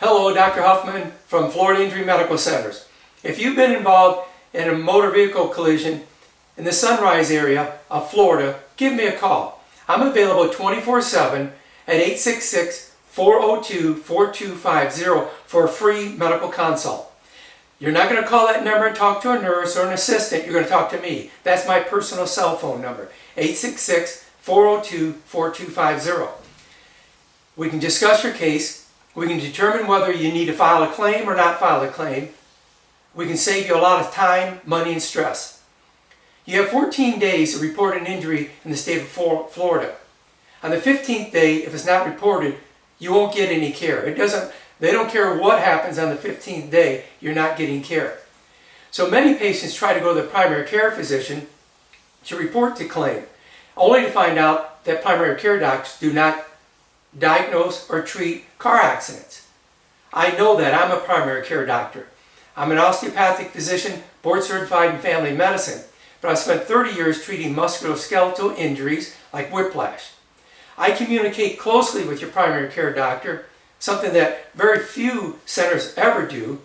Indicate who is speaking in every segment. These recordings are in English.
Speaker 1: Hello, Dr. Huffman from Florida Injury Medical Centers. If you've been involved in a motor vehicle collision in the Sunrise area of Florida, give me a call. I'm available 24/7 at 866-402-4250 for a free medical consult. You're not going to call that number and talk to a nurse or an assistant. You're going to talk to me. That's my personal cell phone number, 866-402-4250. We can discuss your case. We can determine whether you need to file a claim or not file a claim. We can save you a lot of time, money, and stress. You have 14 days to report an injury in the state of Florida. On the 15th day, if it's not reported, you won't get any care. They don't care what happens on the 15th day, you're not getting care. So many patients try to go to the primary care physician to report the claim, only to find out that primary care docs do not diagnose or treat car accidents. I know that. I'm a primary care doctor. I'm an osteopathic physician, board certified in family medicine, but I've spent 30 years treating musculoskeletal injuries like whiplash. I communicate closely with your primary care doctor, something that very few centers ever do,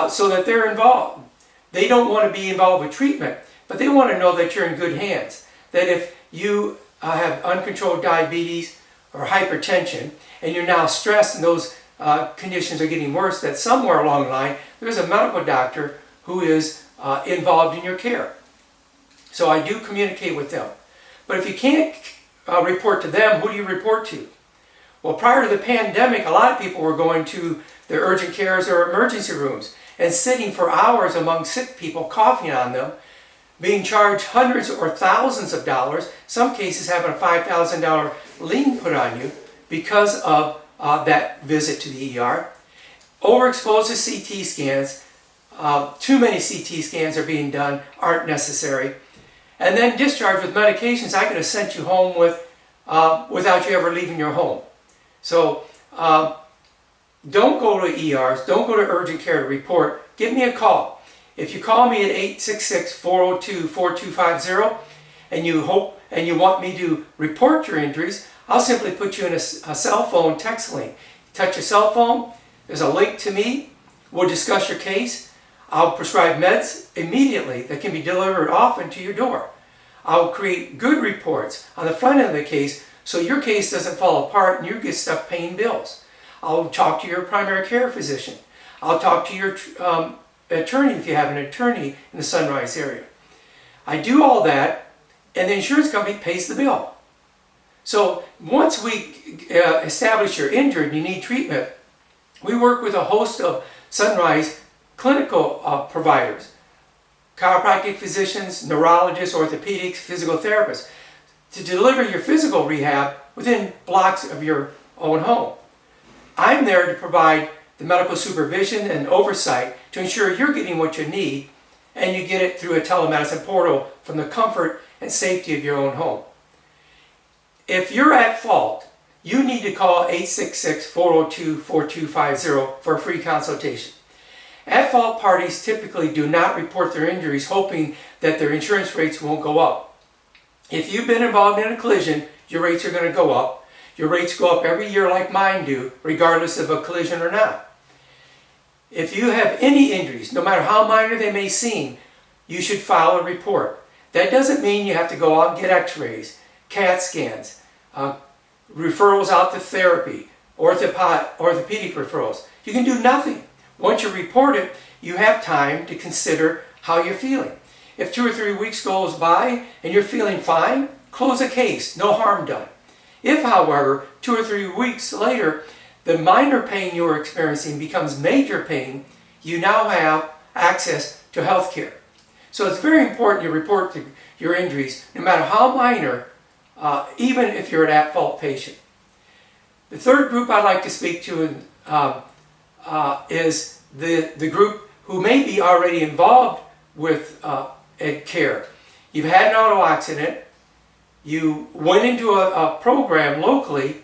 Speaker 1: so that they're involved. They don't want to be involved with treatment, but they want to know that you're in good hands. That if you have uncontrolled diabetes or hypertension, and you're now stressed and those conditions are getting worse, that somewhere along the line there's a medical doctor who is involved in your care. So I do communicate with them. But if you can't report to them, who do you report to? Well, prior to the pandemic, a lot of people were going to the urgent cares or emergency rooms and sitting for hours among sick people, coughing on them, being charged hundreds or thousands of dollars, some cases having a $5,000 lien put on you because of that visit to the ER. Overexposed to CT scans, too many CT scans are being done, aren't necessary. And then discharged with medications I could have sent you home with without you ever leaving your home. So don't go to ERs, don't go to urgent care to report. Give me a call. If you call me at 866-402-4250 and you want me to report your injuries, I'll simply put you in a cell phone text link. Touch your cell phone, there's a link to me, we'll discuss your case, I'll prescribe meds immediately that can be delivered often to your door. I'll create good reports on the front end of the case so your case doesn't fall apart and you get stuck paying bills. I'll talk to your primary care physician. I'll talk to your attorney if you have an attorney in the Sunrise area. I do all that and the insurance company pays the bill. So once we establish you're injured and you need treatment, we work with a host of Sunrise clinical providers, chiropractic physicians, neurologists, orthopedics, physical therapists, to deliver your physical rehab within blocks of your own home. I'm there to provide the medical supervision and oversight to ensure you're getting what you need and you get it through a telemedicine portal from the comfort and safety of your own home. If you're at fault, you need to call 866-402-4250 for a free consultation. At-fault parties typically do not report their injuries hoping that their insurance rates won't go up. If you've been involved in a collision, your rates are going to go up. Your rates go up every year like mine do, regardless of a collision or not. If you have any injuries, no matter how minor they may seem, you should file a report. That doesn't mean you have to go out and get x-rays, CAT scans, referrals out to therapy, orthopedic referrals. You can do nothing. Once you report it, you have time to consider how you're feeling. If 2 or 3 weeks goes by and you're feeling fine, close the case, no harm done. If, however, 2 or 3 weeks later, the minor pain you were experiencing becomes major pain, you now have access to health care. So it's very important you report your injuries, no matter how minor, even if you're an at-fault patient. The third group I'd like to speak to is the group who may be already involved with care. You've had an auto accident, you went into a program locally,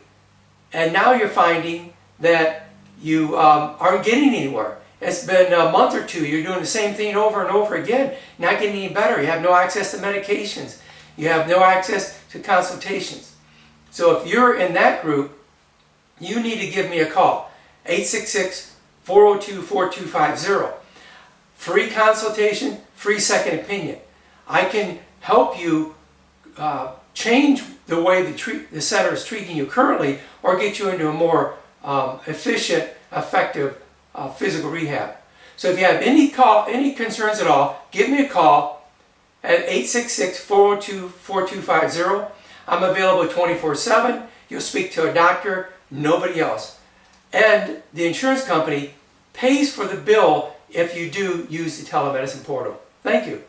Speaker 1: and now you're finding that you aren't getting anywhere. It's been a month or two, you're doing the same thing over and over again, not getting any better. You have no access to medications. You have no access to consultations. So if you're in that group, you need to give me a call 866-402-4250. Free consultation, free second opinion. I can help you change the way the center is treating you currently, or get you into a more efficient, effective physical rehab. So if you have any concerns at all, give me a call at 866-402-4250. I'm available 24/7. You'll speak to a doctor, nobody else. And the insurance company pays for the bill if you do use the telemedicine portal. Thank you.